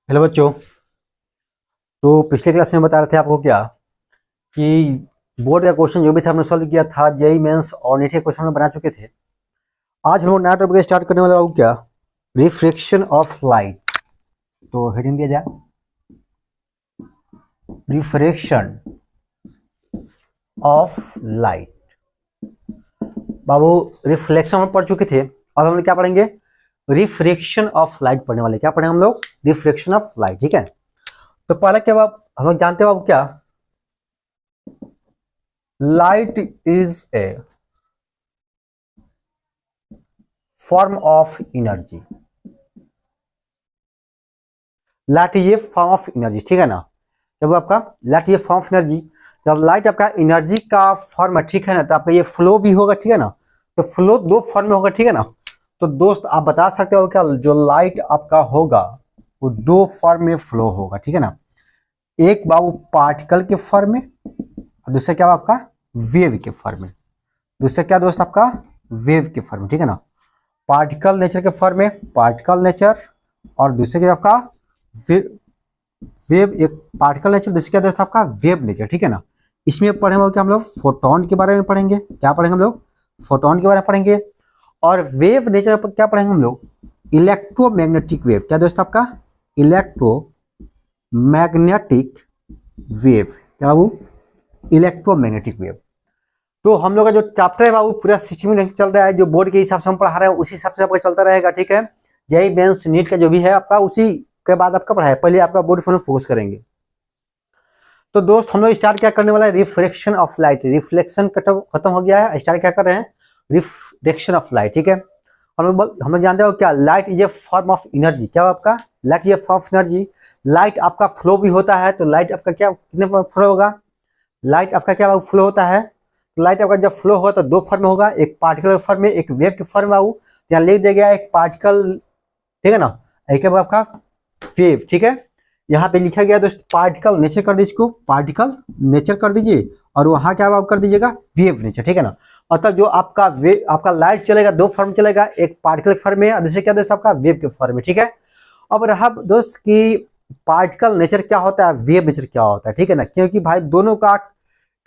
Hello बच्चों। तो पिछले क्लास में बता रहे थे आपको क्या कि बोर्ड का क्वेश्चन जो भी था हमने सॉल्व किया था, जेई मेंस और नीट के क्वेश्चन में बना चुके थे। आज हम लोग नया टॉपिक स्टार्ट करने वाले क्या, रिफ्लेक्शन ऑफ लाइट। तो हेडिंग दिया जाए reflection of light. Babu reflection हम पढ़ चुके थे, अब हम लोग क्या पढ़ेंगे, रिफ्लेक्शन ऑफ लाइट पढ़ने वाले। क्या पढ़ेंगे हम लोग, रिफ्लेक्शन ऑफ लाइट। ठीक है, तो पहले क्या हम लोग जानते हो बाबू क्या, light is a form of energy. Light ये फॉर्म ऑफ एनर्जी, ठीक है ना। जब आपका लाइट ये फॉर्म ऑफ एनर्जी, जब लाइट आपका एनर्जी का फॉर्म है, ठीक है ना, तो आपका ये फ्लो भी होगा, ठीक है ना। तो फ्लो दो फॉर्म में होगा, ठीक है ना। तो दोस्त आप बता सकते हो क्या, जो लाइट आपका होगा वो दो फॉर्म में फ्लो होगा, ठीक है ना। एक बाबू पार्टिकल के फॉर्म में और दूसरा क्या आपका वेव के फॉर्म में। दूसरा क्या दोस्त आपका वेव के फॉर्म में, ठीक है ना। पार्टिकल नेचर के फॉर्म में पार्टिकल नेचर और दूसरे क्या आपका वेव। एक पार्टिकल नेचर, दूसरे क्या दोस्त आपका वेव नेचर, ठीक है ना। इसमें पढ़ेंगे क्या हम लोग, फोटोन के बारे में पढ़ेंगे। क्या पढ़ेंगे हम लोग, फोटोन के बारे में पढ़ेंगे। और वेव नेचर पर क्या पढ़ेंगे हम लोग, इलेक्ट्रोमैग्नेटिक वेव। क्या दोस्त आपका इलेक्ट्रोमैग्नेटिक वेव। क्या बाबू, इलेक्ट्रोमैग्नेटिक वेव। तो हम लोग का जो चैप्टर है बाबू पूरा सिस्टम चल रहा है, जो बोर्ड के हिसाब से हम पढ़ा रहे हैं उसी हिसाब से आपका चलता रहेगा, ठीक है। जेईई मेंस नीट का जो भी है आपका, उसी के बाद आपका पढ़ाई, पहले आपका बोर्ड पर फोकस करेंगे। तो दोस्त हम लोग स्टार्ट क्या करने वाला है, रिफ्लेक्शन ऑफ लाइट। रिफ्लेक्शन खत्म हो गया है, स्टार्ट क्या कर रहे हैं, रिफ्लेक्शन ऑफ लाइट, ठीक है। हम लोग जानते हो क्या, light is a form of energy. क्या आपका लाइट ये फॉर्म ऑफ एनर्जी। लाइट आपका फ्लो भी होता है, तो लाइट आपका क्या कितने फ्लो होगा, लाइट आपका क्या फ्लो होता है। लाइट आपका जब फ्लो होगा तो दो फॉर्म में होगा, एक पार्टिकल फॉर्म में, एक वेव के फॉर्म में। आऊ यहाँ लिख दिया गया एक पार्टिकल, ठीक है ना, एक आपका वेव, ठीक है। यहाँ पे लिखा गया दोस्त पार्टिकल नेचर कर दीजिए, इसको पार्टिकल नेचर कर दीजिए और वहां क्या आप कर दीजिएगा वेव नेचर, ठीक है ना। मतलब जो आपका वेव आपका लाइट चलेगा दो फॉर्म चलेगा, एक पार्टिकल फॉर्म में और दूसरे क्या दोस्त आपका वेव के फॉर्म में, ठीक है। अब रहा दोस्त की पार्टिकल नेचर क्या होता है, वेव नेचर क्या होता है, ठीक है ना। क्योंकि भाई दोनों का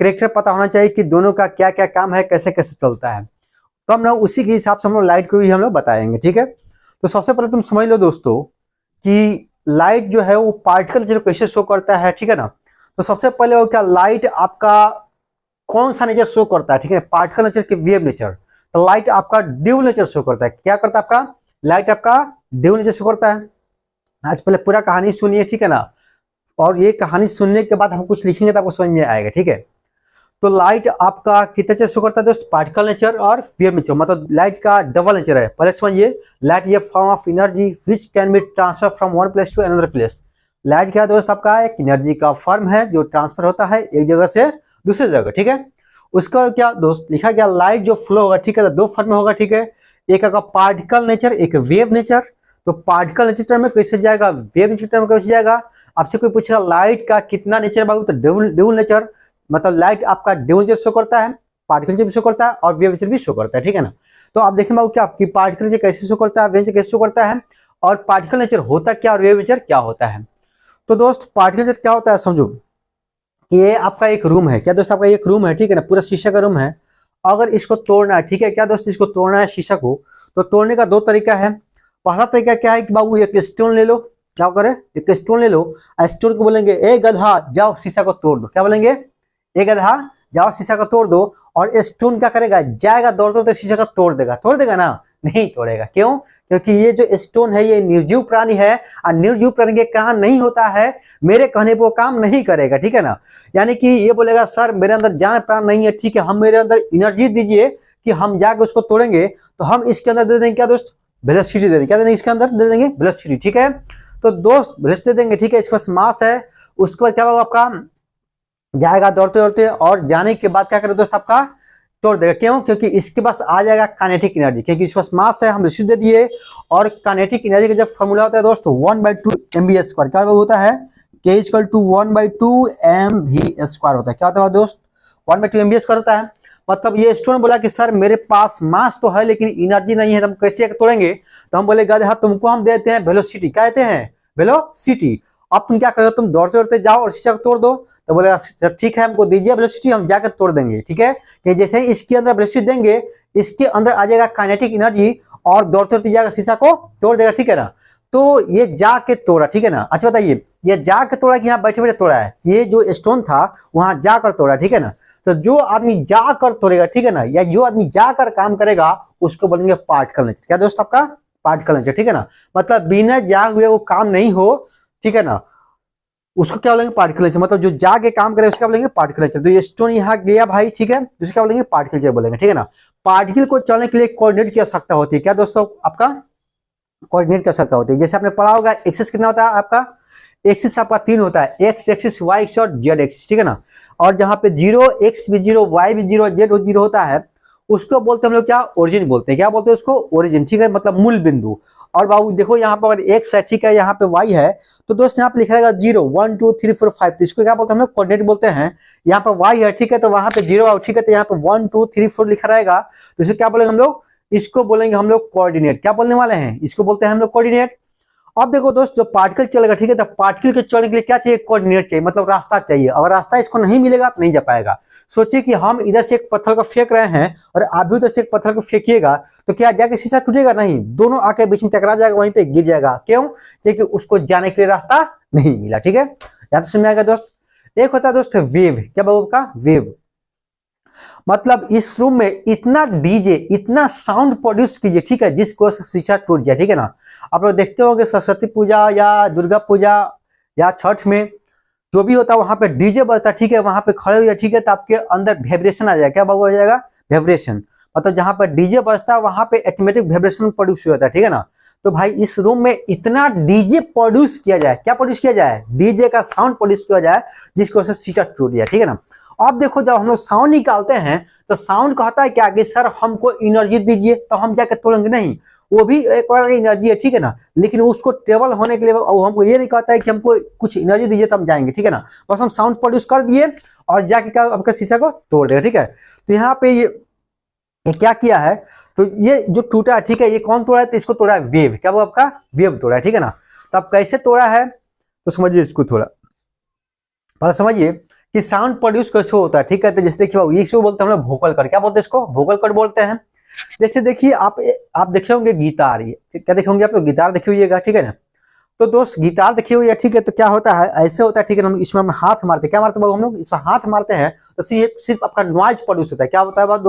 करेक्टर पता होना चाहिए कि दोनों का क्या क्या काम है, कैसे कैसे चलता है। तो हम लोग उसी के हिसाब से हम लोग लाइट को भी हम लोग बताएंगे, ठीक है। तो सबसे पहले तुम समझ लो दोस्तों कि लाइट जो है वो पार्टिकल नेचर कैसे शो करता है, ठीक है ना। तो सबसे पहले वो क्या, लाइट आपका कौन सा नेचर शो करता है, ठीक है, पार्टिकल नेचर के वेव नेचर। तो लाइट आपका ड्यू नेचर शो करता है। क्या करता है आपका, लाइट आपका ड्यू नेचर शो करता है। आज पहले पूरा कहानी सुनिए, ठीक है ना, और ये कहानी सुनने के बाद हम कुछ लिखेंगे तो आपको समझ में आएगा, ठीक है। तो लाइट आपका कितने नेचर शो करता है दोस्त, पार्टिकल नेचर और वेव नेचर। मतलब लाइट का डबल नेचर है। पहले समझिए, लाइट ये form of energy which can be transfer from one place to another place. Light क्या दोस्त आपका एक एनर्जी का फॉर्म है जो ट्रांसफर होता है एक जगह से दूसरी जगह, ठीक है। उसका क्या दोस्त लिखा गया, लाइट जो फ्लो होगा, ठीक है, दो फॉर्म में होगा, ठीक है। एक आपका पार्टिकल नेचर, एक वेव नेचर। तो पार्टिकल नेचर टर्म में कैसे जाएगा, वेव नेचर टर्म में कैसे जाएगा। आपसे कोई पूछेगा लाइट का कितना नेचर बाबू, तो ड्यूल नेचर। मतलब लाइट आपका ड्यू नेचर शो करता है, पार्टिकल नेचर भी शो करता है और वेव नेचर भी शो करता है, ठीक है ना। तो आप देखें बाबू क्या आपकी पार्टिकल नेचर कैसे शो करता है, वेव नेचर कैसे शो करता है, और पार्टिकल नेचर होता क्या और वेव नेचर क्या होता है। तो दोस्त पार्टिकल नेचर क्या होता है समझो, ये आपका एक रूम है। क्या दोस्त आपका एक रूम है, ठीक है ना, पूरा शीशा का रूम है। अगर इसको तोड़ना है, ठीक है, क्या दोस्त इसको तोड़ना है शीशा को, तो तोड़ने का दो तरीका है। पहला तरीका क्या है कि बाबू एक स्टोन ले लो। क्या करे, एक स्टोन ले लो, स्टोन को बोलेंगे ए गधा जाओ शीशा को तोड़ दो। क्या बोलेंगे, ए गधा जाओ शीशा को तोड़ दो। और स्टोन क्या करेगा, जाएगा दौड़ दौड़ शीशा को तोड़ देगा ना, नहीं तोड़ेगा। क्यों, क्योंकि ये जो स्टोन है ये निर्जीव प्राणी है और निर्जीव प्राणी के काम नहीं होता है, मेरे कहने पर वो काम नहीं करेगा, ठीक है ना। यानी कि ये बोलेगा सर मेरे अंदर जान प्राण नहीं है, ठीक है, हम मेरे अंदर एनर्जी दीजिए कि हम जाके उसको तोड़ेंगे। तो हम इसके अंदर दे देंगे क्या दोस्त, वेलोसिटी दे देंगे। क्या दे देंगे, इसके अंदर दे देंगे वेलोसिटी, ठीक है। तो दोस्त वेलोसिटी दे देंगे, ठीक है। इसके पास मास है, उसके बाद क्या होगा आपका जाएगा दौड़ते दौड़ते और जाने के बाद क्या करे दोस्त आपका तोड़ देगा। क्यों, क्योंकि इसके पास आ जाएगा काइनेटिक एनर्जी, क्योंकि इसके पास मास है, हम वेलोसिटी दे दिए। और काइनेटिक एनर्जी का जब फॉर्मूला होता है दोस्त 1/2 mv²। क्या होता है, k = 1/2 mv² होता है। क्या होता है दोस्त, 1/2 mv² होता है। मतलब ये स्टूडेंट बोला कि सर मेरे पास मास तो है लेकिन एनर्जी नहीं है, तो हम कैसे तोड़ेंगे। तो हम बोले गधा तुमको हम देते हैं वेलोसिटी। क्या देते हैं, वेलोसिटी। अब तुम क्या करो, तुम दौड़ते दौड़ते जाओ और शीशा को तोड़ दो, तो बोलेगा ठीक है हमको दीजिए वेलोसिटी, हम जाकर तोड़ देंगे, ठीक है। कि जैसे ही इसके अंदर वेलोसिटी देंगे, इसके अंदर आ जाएगा काइनेटिक एनर्जी और दौड़ते दौड़ते जाकर शीशा को तोड़ देगा, ठीक है ना। तो ये जाके तोड़ा, ठीक है ना। अच्छा बताइए, ये जाके तोड़ा कि यहाँ बैठे बैठे तोड़ा है? ये जो स्टोन था वहां जाकर तोड़ा, ठीक है ना। तो जो आदमी जाकर तोड़ेगा, ठीक है ना, या जो आदमी जाकर काम करेगा उसको बोलेंगे पार्टिकल नेचर। क्या दोस्त आपका? पार्टिकल नेचर, ठीक है ना। मतलब बिना जाग हुए वो काम नहीं हो, ठीक है ना, उसको क्या बोलेंगे? Particle nature. मतलब जो जाके काम करे उसका बोलेंगे पार्टिकल नेचर। तो ये स्टोन यहाँ गया भाई, ठीक है, तो क्या बोलेंगे? पार्टिकल नेचर बोलेंगे, ठीक है ना। पार्टिकल को चलने के लिए कोऑर्डिनेट की आवश्यकता होती है। क्या दोस्तों आपका? कोऑर्डिनेट की आवश्यकता होती है। जैसे आपने पढ़ा होगा एक्सिस कितना होता है आपका? एक्सिस आपका 3 होता है, एक्स एक्सिस, वाई एक्सिस और जेड एक्सिस, ठीक है ना। और जहां पे 0 एक्स भी 0 वाई भी 0 जेड 0 होता है उसको बोलते हैं हम लोग क्या? ओरिजिन बोलते हैं। क्या बोलते हैं उसको? ओरिजिन, ठीक है, मतलब मूल बिंदु। और बाबू देखो यहाँ पर अगर एक्स है, ठीक है, यहाँ पे वाई है, तो दोस्त यहाँ पे लिखा रहेगा 0 1 2 3 4 5, तो इसको क्या बोलते हैं हम लोग? कोऑर्डिनेट बोलते हैं। यहाँ पर वाई है, ठीक है, तो वहां पे 0, ठीक है, तो यहाँ पे 1 2 3 4 लिखा रहेगा, तो इसे क्या बोलेंगे हम लोग? इसको बोलेंगे हम लोग कोऑर्डिनेट। क्या बोलने वाले हैं? इसको बोलते हैं हम लोग कोऑर्डिनेट। अब देखो दोस्त, जो पार्टिकल चलेगा, ठीक है, तो पार्टिकल के चलने के लिए क्या चाहिए? कोऑर्डिनेट चाहिए, मतलब रास्ता चाहिए। अगर रास्ता इसको नहीं मिलेगा तो नहीं जा पाएगा। सोचिए कि हम इधर से एक पत्थर को फेंक रहे हैं और आप भी उधर से एक पत्थर को फेंकिएगा, तो क्या जाके शीशा टूटेगा? नहीं, दोनों आके बीच में टकरा जाएगा, वहीं पे गिर जाएगा। क्यों? क्योंकि उसको जाने के लिए रास्ता नहीं मिला, ठीक है। या तो समझ आएगा दोस्त। एक होता है दोस्त वेव। क्या बाबू का? वेव मतलब इस रूम में इतना डीजे, इतना साउंड प्रोड्यूस कीजिए, ठीक है, जिसको शीशा टूट जाए, ठीक है ना। आप लोग देखते होंगे सरस्वती पूजा या दुर्गा पूजा या छठ में जो भी होता है वहां पे डीजे बजता है, ठीक है, वहां पे खड़े हुए, ठीक है, तो आपके अंदर वाइब्रेशन आ जाएगा। क्या बाबू आ जाएगा? वाइब्रेशन। मतलब जहां पर डीजे बजता है वहां पे ऑटोमेटिक वाइब्रेशन प्रोड्यूस होता है, ठीक है ना। तो भाई इस रूम में इतना डीजे प्रोड्यूस किया जाए, क्या प्रोड्यूस किया जाए? डीजे का साउंड प्रोड्यूस किया जाए जिसकी वजह से शीशा टूट जाए, ठीक है ना। अब देखो जब हम लोग साउंड निकालते हैं तो साउंड कहता है क्या कि सर हमको एनर्जी दीजिए, तो हम जाकर तोड़ेंगे नहीं, वो भी एक बार एनर्जी है, ठीक है ना। लेकिन उसको ट्रेवल होने के लिए वो हमको ये नहीं कहता है कि हमको कुछ एनर्जी दीजिए तो हम जाएंगे, ठीक है ना। बस हम साउंड प्रोड्यूस कर दिए और जाके क्या आपका शीशा को तोड़ देगा, ठीक है। तो यहाँ पे ये क्या किया है? तो ये जो टूटा है, ठीक है, ये कौन तोड़ा है? तो इसको तोड़ा है वेव। क्या वो आपका? वेव तोड़ा है, ठीक है ना। तो आप कैसे तोड़ा है तो समझिए इसको थोड़ा, पर समझिए कि साउंड प्रोड्यूस कैसे होता है, ठीक है। तो जैसे देखिए इसको बोलते हैं हम लोग वोकल कॉर्ड। क्या बोलते हैं इसको? वोकल कॉर्ड बोलते हैं। जैसे देखिए आप देखे होंगे गिटार, ये क्या देखे होंगे आप लोग? गिटार देखे हुईगा, ठीक है ना। तो दोस्त गिटार देखी हुई है, ठीक है, तो क्या होता है? ऐसे होता है, ठीक है, हम इसमें हम हाथ मारते हैं। क्या मारते हैं हम लोग? इसमें हाथ मारते हैं तो सिर्फ आपका नॉइज प्रोड्यूस होता है। क्या होता है बात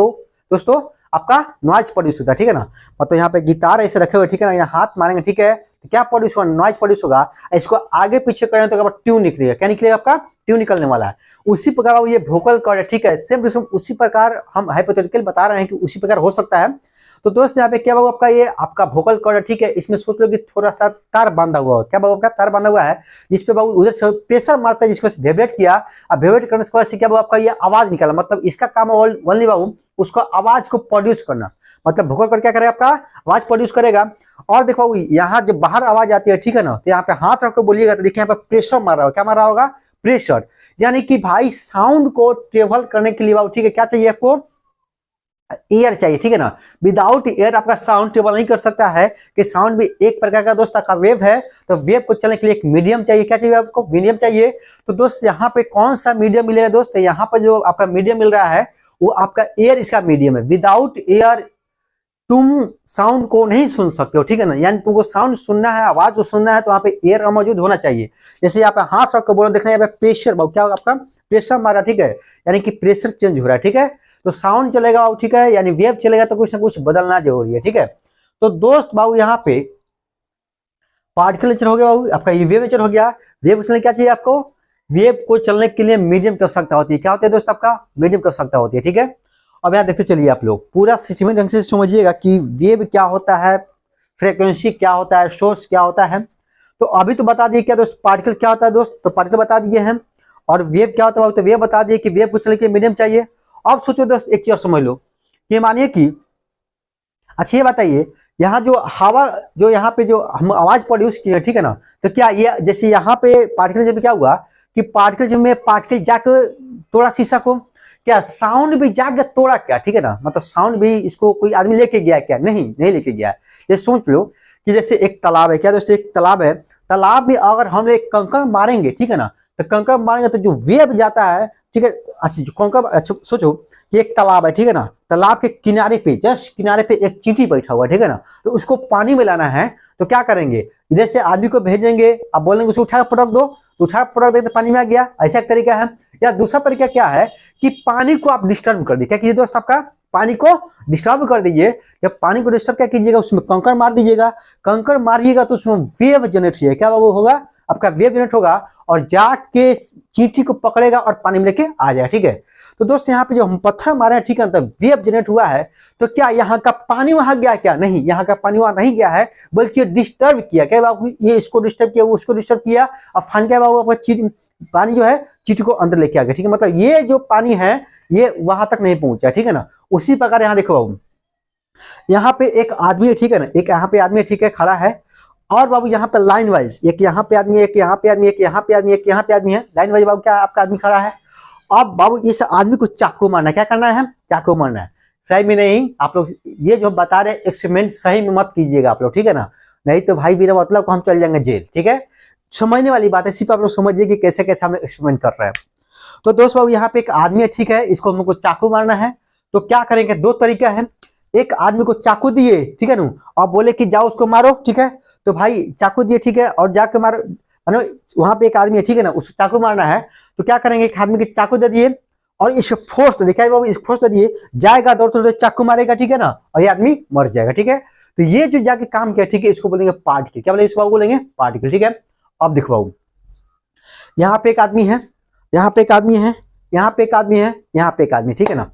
दोस्तों? आपका नॉइज प्रोड्यूस होता है, ठीक है ना। मतलब यहाँ पे गिटार ऐसे रखे हुए, ठीक है ना, यहाँ हाथ मारेंगे, ठीक है, तो क्या प्रोड्यूस होगा? नॉइज प्रोड्यूस होगा। इसको आगे पीछे करें तो ट्यून निकलेगा। क्या निकलेगा? आपका ट्यून निकलने वाला है। उसी प्रकार ये वोकल कॉर्ड है, ठीक है, सेम टू सेम उसी प्रकार हम हाइपोथेटिकल बता रहे हैं कि उसी प्रकार हो सकता है। तो दोस्त यहाँ पे क्या बाबू आपका? ये आपका वोकल कॉर्ड है, ठीक है, इसमें सोच लो कि थोड़ा सा तार बांधा हुआ है। क्या बाबू आपका? तार बांधा हुआ है जिसपे बाबू उधर से प्रेशर मारता है, जिसको वाइब्रेट किया, अब वाइब्रेट करने के बाद से क्या बाबू आपका? ये आवाज निकाला। मतलब इसका काम है ओनली बाबू उसको आवाज को प्रोड्यूस करना। मतलब वोकल कॉर्ड क्या करेगा? आपका आवाज प्रोड्यूस करेगा। और देखो यहाँ जब बाहर आवाज आती है, ठीक है ना, तो यहाँ पे हाथ रख के बोलिएगा तो देखिए यहाँ पे प्रेशर मार रहा होगा। क्या मार रहा होगा? प्रेशर। यानी कि भाई साउंड को ट्रेवल करने के लिए बाबू, ठीक है, क्या चाहिए आपको? एयर चाहिए, ठीक है ना। विदाउट एयर आपका साउंड ट्रेवल नहीं कर सकता है। कि साउंड भी एक प्रकार का दोस्त का वेव है, तो वेव को चलने के लिए एक मीडियम चाहिए। क्या चाहिए आपको? मीडियम चाहिए। तो दोस्त यहाँ पे कौन सा मीडियम मिलेगा दोस्त? यहाँ पर जो आपका मीडियम मिल रहा है वो आपका एयर, इसका मीडियम है। विदाउट एयर तुम साउंड को नहीं सुन सकते हो, ठीक है ना। यानी तुमको साउंड सुनना है, आवाज को सुनना है, तो वहां पे एयर मौजूद होना चाहिए। जैसे यहाँ पे हाथ रख कर बोलो, देखना यहाँ पे प्रेशर, क्या होगा आपका? प्रेशर मारा, ठीक है, यानी कि प्रेशर चेंज हो रहा है, ठीक है। तो साउंड चलेगा, ठीक है, यानी वेव चलेगा, तो कुछ ना कुछ बदलना जरूरी है, ठीक है। तो दोस्त बाबू यहाँ पे पार्टिकल नेचर हो गया बाबू आपका, ये वेव नेचर हो गया। वेव चलने क्या चाहिए आपको? वेव को चलने के लिए मीडियम की आवश्यकता होती है। क्या होती है दोस्त? आपका मीडियम की आवश्यकता होती है, ठीक है। अब यहाँ देखते चलिए आप लोग पूरा सिस्टमेटिक ढंग से समझिएगा कि वेव क्या होता है, फ्रीक्वेंसी क्या होता है, सोर्स क्या होता है। तो अभी तो बता दिए क्या दोस्त? पार्टिकल क्या होता है दोस्त? तो पार्टिकल बता दिए हैं। और वेव क्या होता है तो वेव बता दिए कि वेव को चलने के लिए मीडियम चाहिए। अब सोचो दोस्त एक चीज समझ लो कि मानिए कि, अच्छा ये बताइए, यहाँ जो हवा, जो यहाँ पे जो हम आवाज प्रोड्यूस किए, ठीक है ना, तो क्या ये जैसे यहाँ पे पार्टिकल जब क्या हुआ कि पार्टिकल में पार्टिकल जाकर तोड़ा शीशा को, क्या साउंड भी जाकर तोड़ा क्या? ठीक है ना, मतलब साउंड भी इसको कोई आदमी लेके गया क्या? नहीं लेके गया। ये सोच लो कि जैसे एक तालाब है, क्या दोस्तों एक तालाब है, तालाब में अगर हम एक कंकड़ मारेंगे, ठीक है ना, तो कंकड़ मारेंगे तो जो वेव जाता है, ठीक है, अच्छा जो कंकड़, अच्छा सोचो कि एक तालाब है, ठीक है ना, तालाब के किनारे पे, जस्ट किनारे पे एक चींटी बैठा हुआ है, ठीक है ना, तो उसको पानी में लाना है, तो क्या करेंगे, इधर से आदमी को भेजेंगे, अब बोलेंगे उसको उठा पटक दो, तो उठा पटक दे तो पानी में आ गया, ऐसा एक तरीका है। या दूसरा तरीका क्या है कि पानी को आप डिस्टर्ब कर दिए, क्या कीजिए दोस्त, आपका पानी को डिस्टर्ब कर दीजिए। जब पानी को डिस्टर्ब क्या कीजिएगा, उसमें कंकड़ मार दीजिएगा, कंकड़ मारिएगा तो उसमें वेव जनरेट होगा, क्या वो होगा, आपका वेव जनरेट होगा और जाके चींटी को पकड़ेगा और पानी में लेके आ जाएगा, ठीक है। तो दोस्त यहाँ पे जो हम पत्थर मारे हैं, ठीक है, तो वेव जनरेट हुआ है, तो क्या यहाँ का पानी वहां गया, क्या नहीं, यहाँ का पानी वहां नहीं गया है, बल्कि डिस्टर्ब किया, क्या बाबू, ये इसको डिस्टर्ब किया, वो उसको डिस्टर्ब किया, अब फान क्या बाबू, आपका पानी जो है चींटी को अंदर लेके आ गया, ठीक है, मतलब ये जो पानी है ये वहां तक नहीं पहुंचा, ठीक है ना। उसी प्रकार यहाँ देखो बाबू, यहाँ पे एक आदमी है, ठीक है ना, एक यहाँ पे आदमी है, ठीक है, खड़ा है, और बाबू यहाँ पे लाइन वाइज एक यहाँ पे आदमी, एक यहाँ पे आदमी, एक यहाँ पे आदमी, एक यहाँ पे आदमी है, लाइन वाइज बाबू क्या आपका आदमी खड़ा है। अब बाबू इस आदमी को चाकू मारना है, क्या करना है, चाकू मारना है, सही में नहीं, आप लोग ये जो बता रहे एक्सपेरिमेंट सही में मत कीजिएगा आप लोग, ठीक है ना, नहीं तो भाई बिना मतलब को हम चल जाएंगे जेल, ठीक है, समझने वाली बात है, सिर्फ आप लोग समझिए कि कैसे कैसे हम एक्सपेरिमेंट कर रहे हैं। तो दोस्त बाबू यहाँ पे एक आदमी है, ठीक है, इसको हमको चाकू मारना है, तो क्या करेंगे, दो तरीका है, एक आदमी को चाकू दिए, ठीक है ना, और बोले कि जाओ उसको मारो, ठीक है, तो भाई चाकू दिए, ठीक है, और जाके मारो, वहां पे एक आदमी है, ठीक है ना, उसको चाकू मारना है, तो क्या करेंगे, एक आदमी के चाकू दे दिए और इस फोर्स देखिए बाबू, इस फोर्स दे दिए, जाएगा दौड़ते चाकू मारेगा, ठीक है ना, और ये आदमी मर जाएगा, ठीक है। तो ये जो जाके काम किया, ठीक है, इसको बोलेंगे पार्टिकल, क्या बोलेंगे इस बाबू, बोलेंगे पार्टिकल, ठीक है। अब देखो बाबू, यहाँ पे एक आदमी है, यहाँ पे एक आदमी है, यहाँ पे एक आदमी है, यहाँ पे एक आदमी, ठीक है ना।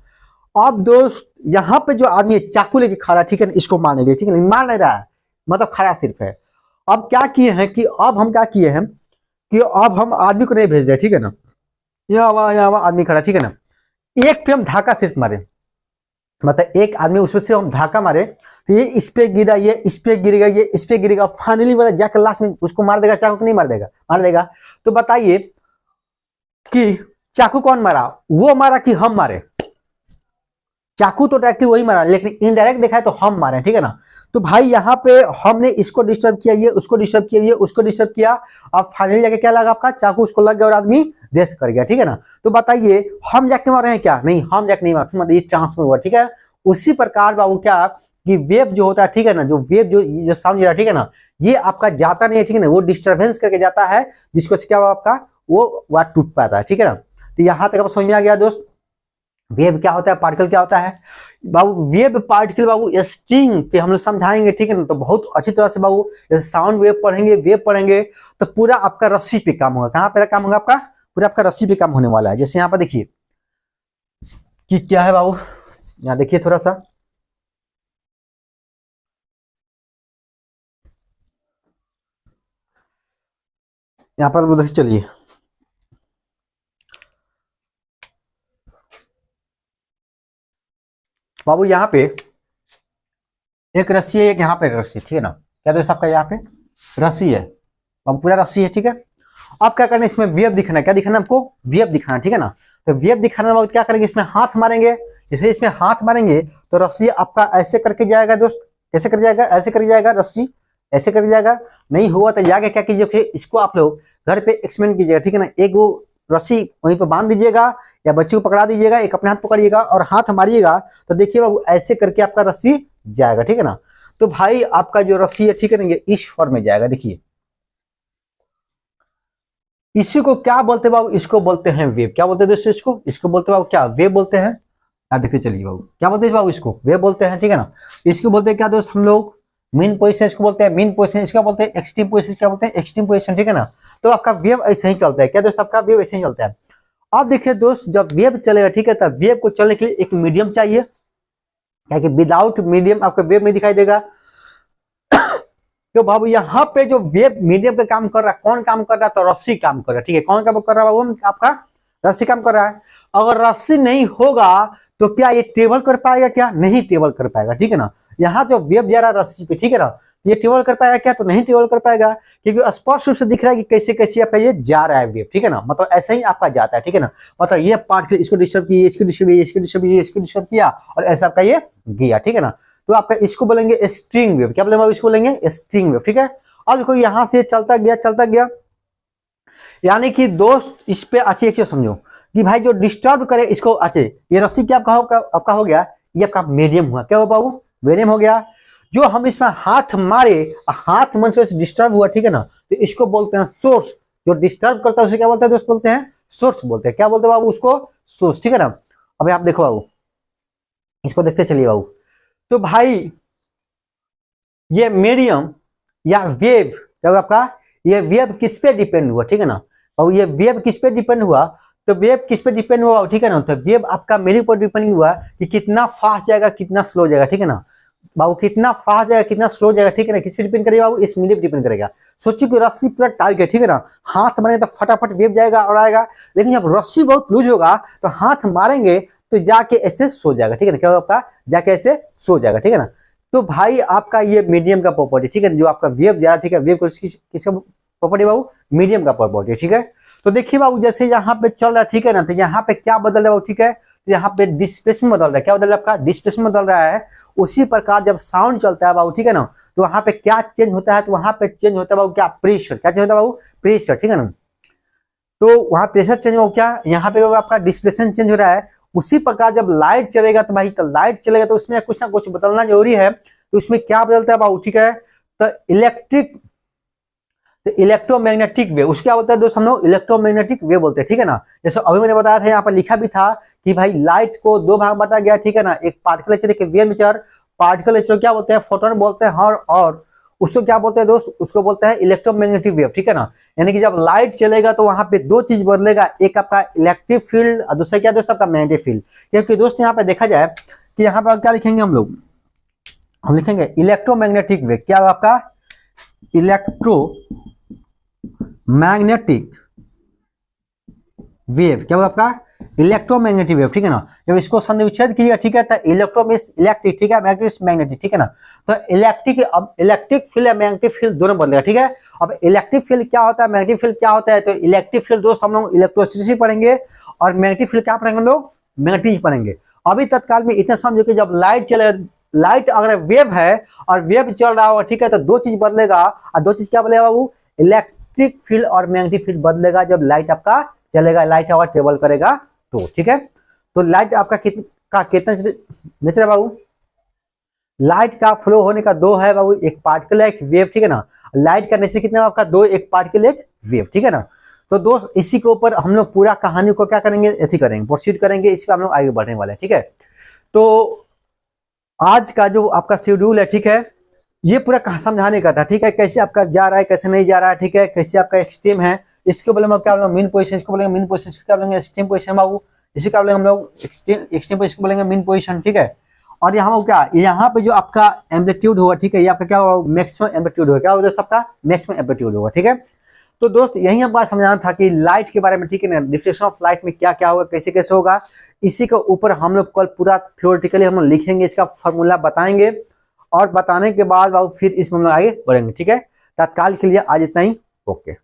अब दोस्त यहाँ पे जो आदमी है चाकू लेके खड़ा, ठीक है ना, इसको मारने लिए, ठीक है ना, मार नहीं रहा है, मतलब खड़ा सिर्फ है। अब क्या किए हैं कि अब हम क्या किए हैं कि अब हम आदमी को नहीं भेज रहे, ठीक है ना, यहाँ आदमी खड़ा, ठीक है ना, एक पे हम धाका सिर्फ मारे, मतलब एक आदमी उसमें से हम धाका मारे, तो ये इस पे गिरा, ये इस पे गिरेगा, ये इस पे गिरेगा, फाइनली वाला जाकर लास्ट में उसको मार देगा, चाकू को नहीं मार देगा, मार देगा। तो बताइए कि चाकू कौन मारा, वो मारा कि हम मारे, चाकू तो डायरेक्टली वही मारा, लेकिन इनडायरेक्ट देखा है तो हम मारे, ठीक है ना। तो भाई यहाँ पे हमने इसको डिस्टर्ब किया, ये उसको डिस्टर्ब किया, ये उसको डिस्टर्ब किया, अब फाइनली जाके क्या लगा, आपका चाकू उसको लग गया और आदमी डेथ कर गया, ठीक है ना। तो बताइए हम जाके मारे हैं क्या, नहीं, हम जाके नहीं मारे, मतलब ये ट्रांसफर हुआ, ठीक है। उसी प्रकार बाबू क्या कि वेव जो होता है, ठीक है ना, जो वेव जो साउंड जा रहा है, ठीक है ना, ये आपका जाता नहीं है, ठीक है ना, वो डिस्टर्बेंस करके जाता है, जिसको क्या हुआ आपका वो वाट टूट पाता है, ठीक है ना। तो यहाँ तक आप समझ में आ गया दोस्त, वेव क्या होता है, पार्टिकल क्या होता है बाबू। वेव पार्टिकल बाबू स्ट्रिंग पे हम लोग समझाएंगे, ठीक है ना, तो बहुत अच्छी तरह से बाबू, जैसे साउंड वेव पढ़ेंगे, वेव पढ़ेंगे, तो पूरा आपका रस्सी पे काम होगा, कहाँ पे काम होगा आपका, पूरा आपका रस्सी पे काम होने वाला है। जैसे यहाँ पर देखिए कि क्या है बाबू, यहाँ देखिए थोड़ा सा, यहाँ पर देखिए, चलिए बाबू, यहाँ पे एक रस्सी है, एक यहाँ पे रस्सी, ठीक है ना, क्या दोस्त आपका यहाँ पे रस्सी है बाबू, पूरा रस्सी है, ठीक है। अब क्या करना है, इसमें वेव दिखाना है, क्या दिखाना है हमको, वेव दिखाना, ठीक है ना। तो वेव दिखाने बाद क्या करेंगे, इसमें हाथ मारेंगे, जैसे इसमें हाथ मारेंगे तो रस्सी आपका ऐसे करके जाएगा दोस्त, कैसे कर जाएगा, ऐसे कर जाएगा, रस्सी ऐसे कर जाएगा, नहीं हुआ तो जाके क्या कीजिए, इसको आप लोग घर पे एक्सपेरिमेंट कीजिएगा, ठीक है ना। एक वो रस्सी वहीं पे बांध दीजिएगा या बच्चे को पकड़ा दीजिएगा, एक अपने हाथ पकड़िएगा और हाथ मारिएगा, तो देखिए बाबू ऐसे करके आपका रस्सी जाएगा, ठीक है ना। तो भाई आपका जो रस्सी है, ठीक है ना, ये इस फॉर्म में जाएगा, देखिए इसी को क्या बोलते हैं बाबू, इसको बोलते हैं वेव, क्या बोलते हैं दोस्तों, इसको बोलते हैं बाबू, क्या वेव बोलते हैं, आप देखते चलिए बाबू, क्या बोलते हैं बाबू, इसको वेव बोलते हैं, ठीक है ना। इसको बोलते हैं क्या दोस्त हम लोग, मीन पोजीशन इसको बोलते हैं, मीन पोजीशन इसका बोलते हैं, एक्सट्रीम पोजीशन क्या बोलते हैं, एक्सट्रीम पोजीशन, ठीक है ना। तो आपका वेव ऐसे ही चलता है, क्या दोस्त आपका वेव ऐसे ही चलता है। अब देखिए दोस्त, जब वेव चलेगा, ठीक है, तब वेव को चलने के लिए एक मीडियम चाहिए, क्या कि विदाउट मीडियम आपका वेव नहीं दिखाई देगा। तो बाबू यहाँ पे जो वेव मीडियम का काम कर रहा है, कौन काम कर रहा है, तो रस्सी काम कर रहा है, ठीक है, कौन काम कर रहा है बाबू, आपका रस्सी काम कर रहा है। अगर रस्सी नहीं होगा तो क्या ये टेबल कर पाएगा, क्या नहीं टेबल कर पाएगा, ठीक है ना। यहाँ जो वेव जा रहा है रस्सी पे, ठीक है ना, ये ट्रेवल कर पाएगा क्या? तो नहीं ट्रेवल कर पाएगा, क्योंकि स्पष्ट रूप से दिख रहा है कि कैसे कैसे आपका ये जा रहा है वेव, ठीक है ना, मतलब ऐसे ही आपका जाता है, ठीक है ना, मतलब ये पार्टिकल इसको डिस्टर्ब किया, इसको डिस्टर्ब किया, इसको डिस्टर्ब किया, इसको डिस्टर्ब किया, और ऐसा आपका ये गया, ठीक है ना। तो आपका इसको बोलेंगे स्ट्रिंग वेव, क्या बोलेंगे? इसको बोलेंगे स्ट्रिंग वेव, ठीक है। अब देखो यहाँ से चलता गया, यानी कि दोस्त इस पे अच्छी चीज समझो कि भाई जो डिस्टर्ब करे इसको, अच्छे ये रस्सी क्या आपका हो गया, ये आपका मीडियम हुआ, क्या हुआ बाबू? मीडियम हो गया। जो हम इसमें हाथ मारे, हाथ मन से डिस्टर्ब हुआ, ठीक है ना, तो इसको बोलते हैं सोर्स। जो डिस्टर्ब करता है उसे क्या बोलते हैं दोस्त? बोलते हैं सोर्स बोलते हैं। क्या बोलते हैं बाबू? उसको सोर्स, ठीक है ना। अभी आप देखो बाबू, इसको देखते चलिए बाबू। तो भाई ये मीडियम या वेव, जब आपका ये वेव किस पे डिपेंड हुआ, ठीक है ना, और ये वेव किस पे डिपेंड हुआ? तो वेव किस पे डिपेंड हुआ, ठीक है ना, तो वेव आपका मेरे ऊपर डिपेंड हुआ कि कितना फास्ट जाएगा, कितना स्लो जाएगा, ठीक है ना बाबू, कितना फास्ट जाएगा, कितना स्लो जाएगा, ठीक है ना, किस पे डिपेंड करेगा बाबू? इस मीडियम पे डिपेंड करेगा। सोचिए कि रस्सी पूरा टाइट है, ठीक है ना, हाथ मारेंगे तो फटाफट वेव जाएगा और आएगा, लेकिन जब रस्सी बहुत लूज होगा तो हाथ मारेंगे तो जाके ऐसे सो जाएगा, ठीक है ना, क्या होगा आपका? जाके ऐसे सो जाएगा, ठीक है ना। तो भाई आपका ये मीडियम का प्रॉपर्टी, ठीक है, जो आपका वेव जा रहा है, ठीक है, वेव को किसका प्रॉपर्टी बाबू? मीडियम का प्रॉपर्टी, ठीक है। तो देखिए बाबू, जैसे यहाँ पे चल रहा है, ठीक है ना, तो यहाँ पे क्या बदल रहा है, ठीक है, तो यहाँ पे डिस्प्लेसमेंट बदल रहा है। क्या बदल रहा है आपका? डिस्प्लेसमेंट बदल रहा है। उसी प्रकार जब साउंड चलता है बाबू, ठीक है ना, तो वहां पे क्या चेंज होता है? तो वहां पे चेंज होता है बाबू क्या? प्रेशर। क्या चेंज होता है बाबू? प्रेशर, ठीक है ना। तो वहां प्रेशर चेंज हो, क्या यहाँ पे आपका डिस्प्लेसमेंट चेंज हो रहा है। उसी प्रकार जब लाइट चलेगा तो भाई, तो लाइट चलेगा तो उसमें कुछ ना कुछ बदलना जरूरी है। तो उसमें क्या बदलता है बाबू, ठीक है, तो इलेक्ट्रोमैग्नेटिक वेव, उसके क्या बोलते हैं दोस्त? हम लोग इलेक्ट्रोमैग्नेटिक वेव बोलते हैं, ठीक है ना। जैसे अभी मैंने बताया था, यहाँ पर लिखा भी था कि भाई लाइट को दो भाग बांटा गया, ठीक है ना, एक पार्टिकल नेचर, एक वेव नेचर। पार्टिकल नेचर क्या बोलते हैं? फोटोन बोलते हैं, और उसको क्या बोलते हैं दोस्त? उसको बोलते हैं इलेक्ट्रोमैग्नेटिक वेव, ठीक है ना। यानी कि जब लाइट चलेगा तो वहां पे दो चीज बदलेगा, एक आपका इलेक्ट्रिक फील्ड और दूसरा क्या दोस्त? आपका मैग्नेटिक फील्ड। क्योंकि दोस्त यहाँ पे देखा जाए कि यहाँ पर क्या लिखेंगे हम लोग? हम लिखेंगे इलेक्ट्रोमैग्नेटिक वेव। क्या आपका? Electro magnetic wave. क्या होगा आपका? इलेक्ट्रोमैग्नेटिक वेव, ठीक है ना। जब इसको संधि विच्छेद कीजिएगा, ठीक है, तो इलेक्ट्रो मींस इलेक्ट्रिक, ठीक है, मैग्नेटिक मैग्नेटिक, ठीक है ना। तो इलेक्ट्रिक, अब इलेक्ट्रिक फील्ड या मैग्नेटिक फील्ड दोनों बदलेगा, ठीक है। अब इलेक्ट्रिक फील्ड क्या होता है, मैग्नेटिक फील्ड क्या होता है? तो इलेक्ट्रिक फील्ड दोस्त हम लोग इलेक्ट्रिसिटी पढ़ेंगे, और मैग्नेटिक फील्ड क्या पढ़ेंगे हम लोग? मैग्नेटिक पढ़ेंगे। अभी तत्काल में इतना समझो कि जब लाइट चले, लाइट अगर वेव है और वेव चल रहा होगा, ठीक है, तो दो चीज बदलेगा, और दो चीज क्या बदलेगा बाबू? इलेक्ट्रिक फील्ड और मैग्नेटिक फील्ड बदलेगा जब लाइट आपका चलेगा, लाइट अगर ट्रेवल करेगा तो, ठीक है। तो लाइट आपका कितना नेचर है बाबू? लाइट का फ्लो होने का दो है बाबू, एक पार्टिकल है, एक वेव, ठीक है ना। लाइट का नेचर कितना है आपका? दो, एक पार्टिकल, एक वेव, ठीक है ना। तो दोस्त इसी के ऊपर हम लोग पूरा कहानी को क्या करेंगे? ऐसी करेंगे, प्रोसीड करेंगे, इस पर हम लोग आगे बढ़ने वाले हैं, ठीक है। तो आज का जो आपका शेड्यूल है, ठीक है, ये पूरा समझाने का था, ठीक है, कैसे आपका जा रहा है, कैसे नहीं जा रहा है, ठीक है, कैसे आपका एक्सट्रीम है, इसको बोलेंगे क्या बोलेंगे? Main position. इसको बोलेंगे मेन पोजीशन, इसको क्या बोलेंगे? एक्सट्रीम पोजीशन बाबू। इसी क्या बोलेंगे हम लोग? एक्सट्रीम पोजीशन को बोलेंगे मेन पोजीशन, ठीक है। और यहाँ क्या, यहाँ पे जो आपका एम्पलीट्यूड होगा, ठीक है, ये आपका क्या होगा? मैक्सिमम एम्पलीट्यूड होगा। क्या होगा दोस्त? आपका मैक्सिमम एम्पलीट्यूड होगा, ठीक है। तो दोस्त यही हम बात समझाना था कि लाइट के बारे में, ठीक है ना, डिफ्रेक्शन ऑफ लाइट में क्या क्या होगा, कैसे कैसे होगा, इसी के ऊपर हम लोग कल पूरा थ्योरेटिकली हम लोग लिखेंगे, इसका फॉर्मूला बताएंगे, और बताने के बाद बाबू फिर इसमें हम लोग आगे बढ़ेंगे, ठीक है। तत्काल के लिए आज इतना ही, ओके।